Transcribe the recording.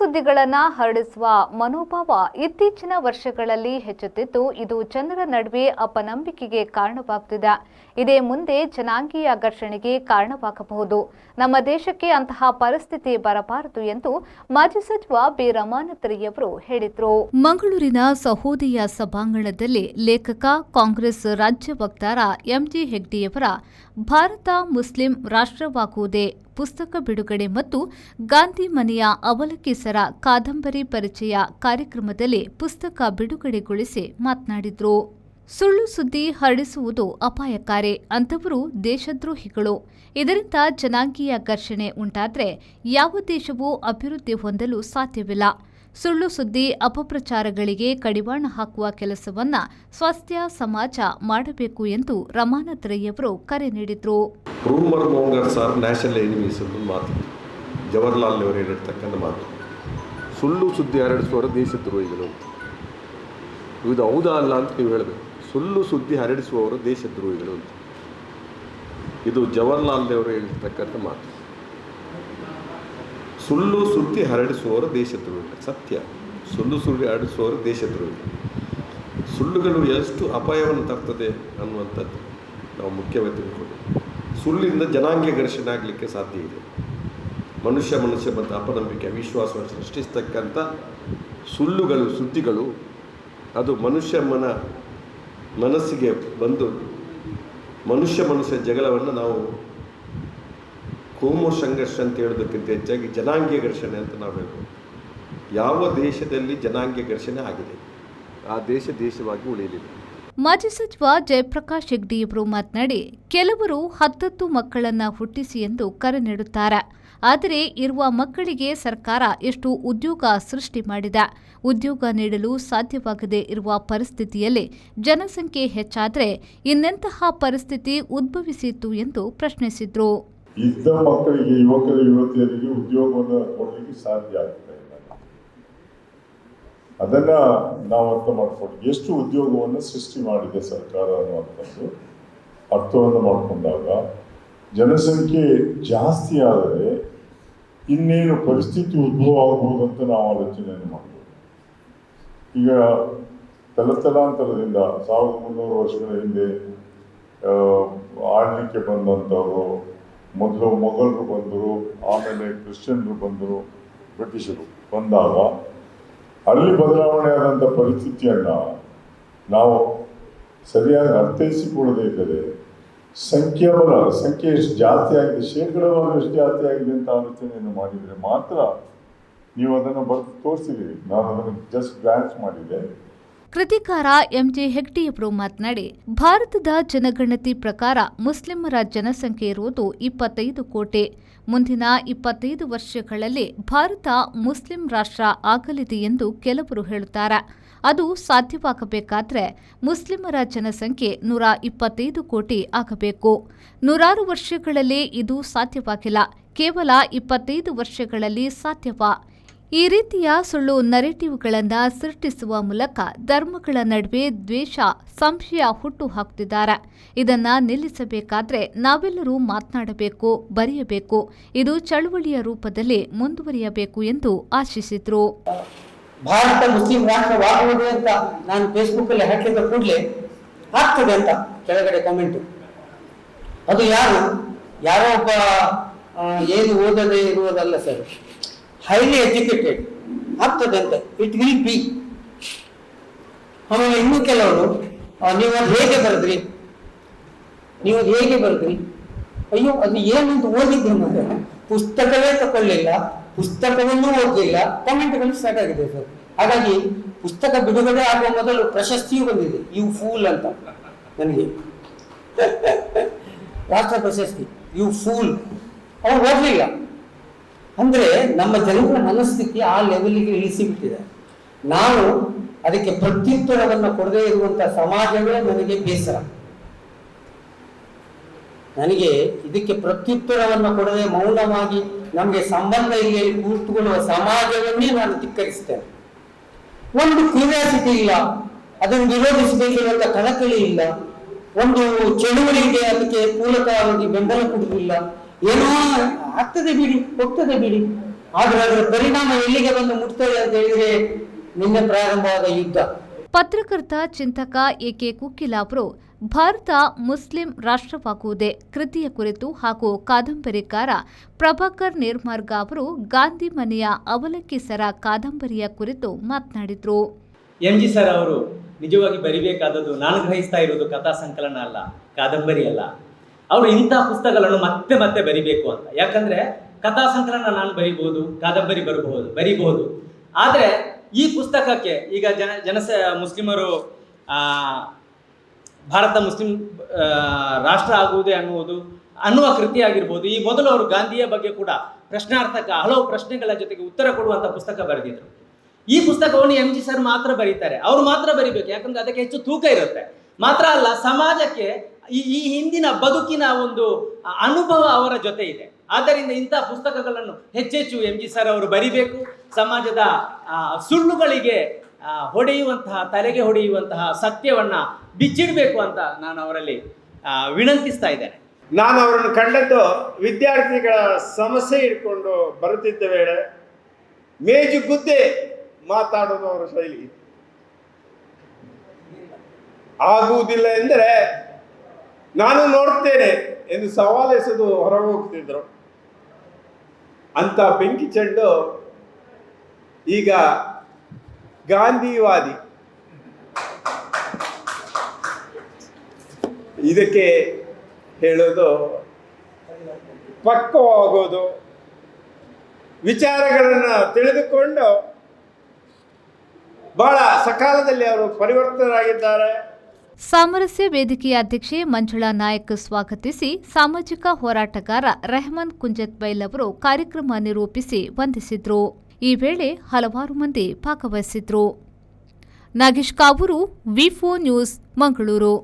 ಸುದ್ದಿಗಳನ್ನು ಹರಡಿಸುವ ಮನೋಭಾವ ಇತ್ತೀಚಿನ ವರ್ಷಗಳಲ್ಲಿ ಹೆಚ್ಚುತ್ತಿದ್ದು, ಇದು ಜನರ ನಡುವೆ ಅಪನಂಬಿಕೆಗೆ ಕಾರಣವಾಗುತ್ತಿದೆ. ಇದೇ ಮುಂದೆ ಜನಾಂಗೀಯ ಘರ್ಷಣೆಗೆ ಕಾರಣವಾಗಬಹುದು. ನಮ್ಮ ದೇಶಕ್ಕೆ ಅಂತಹ ಪರಿಸ್ಥಿತಿ ಬರಬಾರದು ಎಂದು ಮಾಜಿ ಸಚಿವ ಬಿ ರಮಾನಾಥರಯ್ಯವರು ಹೇಳಿದರು. ಮಂಗಳೂರಿನ ಸಹೋದಯ ಸಭಾಂಗಣದಲ್ಲಿ ಲೇಖಕ, ಕಾಂಗ್ರೆಸ್ ರಾಜ್ಯ ವಕ್ತಾರ ಎಂಜಿ ಹೆಗ್ಡೆಯವರ ಭಾರತ ಮುಸ್ಲಿಂ ರಾಷ್ಟ್ರವಾಗುವುದೇ ಪುಸ್ತಕ ಬಿಡುಗಡೆ ಮತ್ತು ಗಾಂಧಿ ಮನೆಯ ಅವಲಕ್ಕಿಸರ ಕಾದಂಬರಿ ಪರಿಚಯ ಕಾರ್ಯಕ್ರಮದಲ್ಲಿ ಪುಸ್ತಕ ಬಿಡುಗಡೆಗೊಳಿಸಿ ಮಾತನಾಡಿದರು. ಸುಳ್ಳು ಸುದ್ದಿ ಹರಡಿಸುವುದು ಅಪಾಯಕಾರಿ, ಅಂತವರು ದೇಶದ್ರೋಹಿಗಳು. ಇದರಿಂದ ಜನಾಂಗೀಯ ಘರ್ಷಣೆ ಉಂಟಾದರೆ ಯಾವ ದೇಶವೂ ಅಭಿವೃದ್ಧಿ ಹೊಂದಲು ಸಾಧ್ಯವಿಲ್ಲ. ಸುಳ್ಳು ಸುದ್ದಿ ಅಪಪ್ರಚಾರಗಳಿಗೆ ಕಡಿವಾಣ ಹಾಕುವ ಕೆಲಸವನ್ನ ಸ್ವಾಸ್ಥ್ಯ ಸಮಾಜ ಮಾಡಬೇಕು ಎಂದು ರಮಾನಾಥರಯ್ಯವರು ಕರೆ ನೀಡಿದರು. ರೂಮರ್ ಮೋಂಗರ್ಸ್ ಆರ್ ನ್ಯಾಷನಲ್ ಎನಿಮೀಸ್ ಅಂತ ಮಾತು ಜವಾಹರ್ಲಾಲ್ ನೆಹರು ಹೇಳಿರ್ತಕ್ಕಂಥ ಮಾತು. ಸುಳ್ಳು ಸುದ್ದಿ ಹರಡಿಸುವವರು ದೇಶದ್ರೋಹಿಗಳು. ಇದು ಹೌದಾ ಅಲ್ಲ ಅಂತ ನೀವು ಹೇಳಬೇಕು. ಸುಳ್ಳು ಸುದ್ದಿ ಹರಡಿಸುವವರು ದೇಶದ್ರೋಹಿಗಳು ಅಂತ ಇದು ಜವಾಹರ್ಲಾಲ್ ನೆಹರು ಹೇಳಿರ್ತಕ್ಕಂಥ ಮಾತು. ಸುಳ್ಳು ಸುದ್ದಿ ಹರಡಿಸುವವರು ದೇಶದ್ರೋಹಿಗಳು. ಸತ್ಯ, ಸುಳ್ಳು ಸುದ್ದಿ ಹರಡಿಸುವವರು ದೇಶದ್ರೋಹಿಗಳು. ಸುಳ್ಳುಗಳು ಎಷ್ಟು ಅಪಾಯವನ್ನು ತರ್ತದೆ ಅನ್ನುವಂಥದ್ದು ನಾವು ಮುಖ್ಯವಾಗಿ ತಿಳ್ಕೊಂಡು, ಸುಳ್ಳಿಂದ ಜನಾಂಗೀಯ ಘರ್ಷಣೆ ಆಗಲಿಕ್ಕೆ ಸಾಧ್ಯ ಇದೆ. ಮನುಷ್ಯ ಮತ್ತು ಅಪನಂಬಿಕೆ, ಅವಿಶ್ವಾಸವನ್ನು ಸೃಷ್ಟಿಸ್ತಕ್ಕಂಥ ಸುಳ್ಳುಗಳು, ಸುದ್ದಿಗಳು ಅದು ಮನಸ್ಸಿಗೆ ಬಂದು ಮನುಷ್ಯ ಜಗಳವನ್ನು ನಾವು ಕೋಮು ಸಂಘರ್ಷ ಅಂತ ಹೇಳೋದಕ್ಕಿಂತ ಹೆಚ್ಚಾಗಿ ಜನಾಂಗೀಯ ಘರ್ಷಣೆ ಅಂತ ನಾವು ಹೇಳ್ಬೋದು. ಯಾವ ದೇಶದಲ್ಲಿ ಜನಾಂಗೀಯ ಘರ್ಷಣೆ ಆಗಿದೆ ಆ ದೇಶವಾಗಿ ಉಳಿಯಲಿಲ್ಲ. ಮಾಜಿ ಸಚಿವ ಜಯಪ್ರಕಾಶ್ ಹೆಗ್ಡೆಯವರು ಮಾತನಾಡಿ, ಕೆಲವರು 10 ಮಕ್ಕಳನ್ನ ಹುಟ್ಟಿಸಿ ಎಂದು ಕರೆ ನೀಡುತ್ತಾರೆ. ಆದರೆ ಇರುವ ಮಕ್ಕಳಿಗೆ ಸರ್ಕಾರ ಎಷ್ಟು ಉದ್ಯೋಗ ಸೃಷ್ಟಿ ಮಾಡಿದೆ. ಉದ್ಯೋಗ ನೀಡಲು ಸಾಧ್ಯವಾಗದೇ ಇರುವ ಪರಿಸ್ಥಿತಿಯಲ್ಲಿ ಜನಸಂಖ್ಯೆ ಹೆಚ್ಚಾದರೆ ಇನ್ನೆಂತಹ ಪರಿಸ್ಥಿತಿ ಉದ್ಭವಿಸಿತ್ತು ಎಂದು ಪ್ರಶ್ನಿಸಿದರು. ಇದ್ದ ಮಕ್ಕಳಿಗೆ, ಯುವತಿಯರಿಗೆ ಉದ್ಯೋಗವನ್ನು ಕೊಡಲಿಕ್ಕೆ ಸಾಧ್ಯ ಆಗ್ತಾ ಇಲ್ಲ. ಅದನ್ನ ನಾವು ಅರ್ಥ ಮಾಡ್ಕೊಂಡು ಎಷ್ಟು ಉದ್ಯೋಗವನ್ನು ಸೃಷ್ಟಿ ಮಾಡಿದೆ ಸರ್ಕಾರ ಅನ್ನುವಂಥದ್ದು ಅರ್ಥವನ್ನು ಮಾಡಿಕೊಂಡಾಗ ಜನಸಂಖ್ಯೆ ಜಾಸ್ತಿ ಆದರೆ ಇನ್ನೇನು ಪರಿಸ್ಥಿತಿ ಉದ್ಭವ ಆಗಬಹುದು ಅಂತ ನಾವು ಆಲೋಚನೆಯನ್ನು ಮಾಡ್ಬೋದು. ಈಗ ತಲತಲಾಂತರದಿಂದ 1300 ವರ್ಷಗಳ ಹಿಂದೆ ಆಳ್ಲಿಕ್ಕೆ ಬಂದಂಥವರು, ಮೊದಲು ಮೊಘಲರು ಬಂದರು, ಆಮೇಲೆ ಕ್ರಿಶ್ಚಿಯನ್ರು ಬಂದರು, ಬ್ರಿಟಿಷರು ಬಂದಾಗ ಅಲ್ಲಿ ಬದಲಾವಣೆ ಆದಂಥ ಪರಿಸ್ಥಿತಿಯನ್ನು ನಾವು ಸರಿಯಾಗಿ ಅರ್ಥೈಸಿಕೊಳ್ಳದೇ ಇದ್ದರೆ ಸಂಖ್ಯೆ ಎಷ್ಟು ಜಾಸ್ತಿ ಆಗಿದೆ, ಶೇಕಡಾವಾರು ಎಷ್ಟು ಜಾಸ್ತಿ ಆಗಿದೆ ಅಂತ ಆಲೋಚನೆಯನ್ನು ಮಾಡಿದರೆ ಮಾತ್ರ ನೀವು ಅದನ್ನು ಬರೆದು ತೋರಿಸಿದ್ದೀರಿ. ನಾನು ಅದನ್ನು ಜಸ್ಟ್ ಗ್ಲಾನ್ಸ್ ಮಾಡಿದೆ. ಕೃತಿಕಾರ ಎಂಜೆ ಹೆಗ್ಡೆಯವರು ಮಾತನಾಡಿ, ಭಾರತದ ಜನಗಣತಿ ಪ್ರಕಾರ ಮುಸ್ಲಿಮರ ಜನಸಂಖ್ಯೆ ಇರುವುದು 25 ಕೋಟಿ. ಮುಂದಿನ 25 ವರ್ಷಗಳಲ್ಲಿ ಭಾರತ ಮುಸ್ಲಿಂ ರಾಷ್ಟ್ರ ಆಗಲಿದೆ ಎಂದು ಕೆಲವರು ಹೇಳುತ್ತಾರೆ. ಅದು ಸಾಧ್ಯವಾಗಬೇಕಾದ್ರೆ ಮುಸ್ಲಿಮರ ಜನಸಂಖ್ಯೆ 125 ಕೋಟಿ ಆಗಬೇಕು. 100 ವರ್ಷಗಳಲ್ಲಿ ಇದು ಸಾಧ್ಯವಾಗಿಲ್ಲ, ಕೇವಲ 25 ವರ್ಷಗಳಲ್ಲಿ ಸಾಧ್ಯವಾ? ಈ ರೀತಿಯ ಸುಳ್ಳು ನರೇಟಿವ್ಗಳನ್ನು ಸೃಷ್ಟಿಸುವ ಮೂಲಕ ಧರ್ಮಗಳ ನಡುವೆ ದ್ವೇಷ, ಸಂಶಯ ಹುಟ್ಟು ಹಾಕುತ್ತಿದ್ದಾರೆ. ಇದನ್ನ ನಿಲ್ಲಿಸಬೇಕಾದ್ರೆ ನಾವೆಲ್ಲರೂ ಮಾತನಾಡಬೇಕು, ಬರೆಯಬೇಕು. ಇದು ಚಳವಳಿಯ ರೂಪದಲ್ಲಿ ಮುಂದುವರಿಯಬೇಕು ಎಂದು ಆಶಿಸಿದರು. ಭಾರತ ಮುಸ್ಲಿಂ ರಾಷ್ಟ್ರವಾಗುವುದು ಅಂತ ನಾನು ಫೇಸ್ಬುಕ್ ಅಲ್ಲಿ ಹಾಕಿದ ಕೂಡಲೇ ಆಗ್ತದೆ ಅಂತ ಕೆಳಗಡೆ ಕಾಮೆಂಟ್. ಅದು ಯಾರೋ ಒಬ್ಬ ಏನು ಓದದೇ ಇರುವುದಲ್ಲ ಸರ್, ಹೈಲಿ ಎಜುಕೇಟೆಡ್ ಆಗ್ತದೆ ಅಂತ. It will be. ಆಮೇಲೆ ಇನ್ನು ಕೆಲವರು ನೀವು ಅದು ಹೇಗೆ ಬರೆದ್ರಿ, ಅಯ್ಯೋ ಅದು ಏನಂತ ಓದಿದ್ದೆ ಮತ್ತೆ, ಪುಸ್ತಕವೇ ತಗೊಳ್ಳಿಲ್ಲ, ಪುಸ್ತಕವನ್ನೂ ಓದಲಿಲ್ಲ, ಕಾಮೆಂಟ್ಗಳು ಸ್ಟಾರ್ಟ್ ಆಗಿದೆ ಸರ್. ಹಾಗಾಗಿ ಪುಸ್ತಕ ಬಿಡುಗಡೆ ಆಗುವ ಮೊದಲು ಪ್ರಶಸ್ತಿಯೂ ಬಂದಿದೆ, ಯು ಫೂಲ್ ಅಂತ ನನಗೆ, ರಾಷ್ಟ್ರ ಪ್ರಶಸ್ತಿ, ಯು ಫೂಲ್. ಅವ್ರು ಓದಲಿಲ್ಲ ಅಂದ್ರೆ ನಮ್ಮ ಜನರ ಮನಸ್ಥಿತಿ ಆ ಲೆವೆಲ್ಗೆ ಇಳಿಸಿಬಿಟ್ಟಿದೆ. ನಾನು ಅದಕ್ಕೆ ಪ್ರತ್ಯುತ್ತರವನ್ನು ಕೊಡದೇ ಇರುವಂತಹ ಸಮಾಜವೇ ನನಗೆ ಬೇಸರ. ನನಗೆ ಇದಕ್ಕೆ ಪ್ರತ್ಯುತ್ತರವನ್ನು ಕೊಡದೆ ಮೌನವಾಗಿ ನಮಗೆ ಸಂಬಂಧ ಇಲ್ಲಿ ಕೂತುಕೊಳ್ಳುವ ಸಮಾಜವನ್ನೇ ನಾನು ಧಿಕ್ಕರಿಸ್ತೇನೆ. ಒಂದು ಕ್ಯೂರಿಯಾಸಿಟಿ ಇಲ್ಲ, ಅದನ್ನು ವಿರೋಧಿಸಬೇಕಿರುವಂತ ಕಳಕಳಿ ಇಲ್ಲ, ಒಂದು ಚಳುವಳಿಗೆ ಅದಕ್ಕೆ ಪೂರಕವಾಗಿ ಬೆಂಬಲ ಕೊಡುವುದಿಲ್ಲ. ಏನೋ ಆಗ್ತದೆ ಬಿಡಿ, ಹೋಗ್ತದೆ ಬಿಡಿ, ಆದ್ರೆ ಅದರ ಪರಿಣಾಮ ಎಲ್ಲಿಗೆ ಬಂದು ಮುಟ್ತದೆ ಅಂತ ಹೇಳಿದ್ರೆ ನಿನ್ನೆ ಪ್ರಾರಂಭವಾದ ಯುದ್ಧ. ಪತ್ರಕರ್ತ ಚಿಂತಕ ಎಕೆ ಕುಕ್ಕಿಲ ಅವರು ಭಾರತ ಮುಸ್ಲಿಂ ರಾಷ್ಟ್ರವಾಗುವುದೇ ಕೃತಿಯ ಕುರಿತು ಹಾಗೂ ಕಾದಂಬರಿಕಾರ ಪ್ರಭಾಕರ್ ನಿರ್ಮಾರ್ಗ ಅವರು ಗಾಂಧಿ ಮನೆಯ ಅವಲಕ್ಕಿ ಸರ ಕಾದಂಬರಿಯ ಕುರಿತು ಮಾತನಾಡಿದರು. MG ಸರ್ ಅವರು ನಿಜವಾಗಿ ಬರಿಬೇಕಾದದ್ದು, ನಾನು ಗ್ರಹಿಸ್ತಾ ಇರೋದು ಕಥಾ ಸಂಕಲನ ಅಲ್ಲ, ಕಾದಂಬರಿ ಅಲ್ಲ. ಅವರು ಇಂಥ ಪುಸ್ತಕಗಳನ್ನು ಮತ್ತೆ ಮತ್ತೆ ಬರಿಬೇಕು ಅಂತ. ಯಾಕಂದ್ರೆ ಕಥಾ ಸಂಕಲನ ನಾನು ಬರಿಬಹುದು, ಕಾದಂಬರಿ ಬರಿಬಹುದು. ಆದರೆ ಈ ಪುಸ್ತಕಕ್ಕೆ ಈಗ ಮುಸ್ಲಿಮರು ಭಾರತ ಮುಸ್ಲಿಂ ರಾಷ್ಟ್ರ ಆಗುವುದೇ ಅನ್ನುವ ಕೃತಿ ಆಗಿರ್ಬೋದು. ಈ ಮೊದಲು ಅವರು ಗಾಂಧಿಯ ಬಗ್ಗೆ ಕೂಡ ಪ್ರಶ್ನಾರ್ಥಕ ಹಲವು ಪ್ರಶ್ನೆಗಳ ಜೊತೆಗೆ ಉತ್ತರ ಕೊಡುವಂಥ ಪುಸ್ತಕ ಬರೆದಿದ್ರು. ಈ ಪುಸ್ತಕವನ್ನು MG ಸರ್ ಮಾತ್ರ ಬರೀತಾರೆ, ಅವರು ಮಾತ್ರ ಬರಿಬೇಕು. ಯಾಕಂದ್ರೆ ಅದಕ್ಕೆ ಹೆಚ್ಚು ತೂಕ ಇರುತ್ತೆ. ಮಾತ್ರ ಅಲ್ಲ, ಸಮಾಜಕ್ಕೆ ಈ ಹಿಂದಿನ ಬದುಕಿನ ಒಂದು ಅನುಭವ ಅವರ ಜೊತೆ ಇದೆ. ಆದ್ದರಿಂದ ಇಂಥ ಪುಸ್ತಕಗಳನ್ನು ಹೆಚ್ಚೆಚ್ಚು MG ಸರ್ ಅವರು ಬರಿಬೇಕು. ಸಮಾಜದ ಸುಳ್ಳುಗಳಿಗೆ ತಲೆಗೆ ಹೊಡೆಯುವಂತಹ ಸತ್ಯವನ್ನ ಬಿಚ್ಚಿಡಬೇಕು ಅಂತ ನಾನು ಅವರಲ್ಲಿ ವಿನಂತಿಸ್ತಾ ಇದ್ದೇನೆ. ನಾನು ಅವರನ್ನು ಕಂಡದ್ದು ವಿದ್ಯಾರ್ಥಿಗಳ ಸಮಸ್ಯೆ ಇಟ್ಕೊಂಡು ಬರುತ್ತಿದ್ದ ವೇಳೆ ಮೇಜು ಗುದ್ದೆ ಮಾತಾಡೋದು ಅವರ ಶೈಲಿ. ಆಗುವುದಿಲ್ಲ ಎಂದರೆ ನಾನು ನೋಡ್ತೇನೆ ಎಂದು ಸವಾಲೆಸೆದು ಹೊರಗೆ ಹೋಗ್ತಿದ್ರು. ಅಂತ ಬೆಂಕಿ ಚೆಂಡು ಈಗ ಗಾಂಧಿವಾದಿ. ಇದಕ್ಕೆ ಹೇಳೋದು ಪಕ್ವವಾಗೋದು, ವಿಚಾರಗಳನ್ನು ತಿಳಿದುಕೊಂಡು ಬಹಳ ಸಕಾಲದಲ್ಲಿ ಅವರು ಪರಿವರ್ತನೆಯಾಗಿದ್ದಾರೆ. ಸಾಮರಸ್ಯ ವೇದಿಕೆಯ ಅಧ್ಯಕ್ಷೆ ಮಂಜುಳಾ ನಾಯಕ್ ಸ್ವಾಗತಿಸಿ, ಸಾಮಾಜಿಕ ಹೋರಾಟಗಾರ ರೆಹಮಾನ್ ಕುಂಜತ್ಬೈಲ್ ಅವರು ಕಾರ್ಯಕ್ರಮ ನಿರೂಪಿಸಿ ವಂದಿಸಿದ್ರು. ಈ ವೇಳೆ ಹಲವಾರು ಮಂದಿ ಭಾಗವಹಿಸಿದ್ರು. ನಾಗೇಶ್ ಕಾವೂರು, ವಿ4 ನ್ಯೂಸ್, ಮಂಗಳೂರು.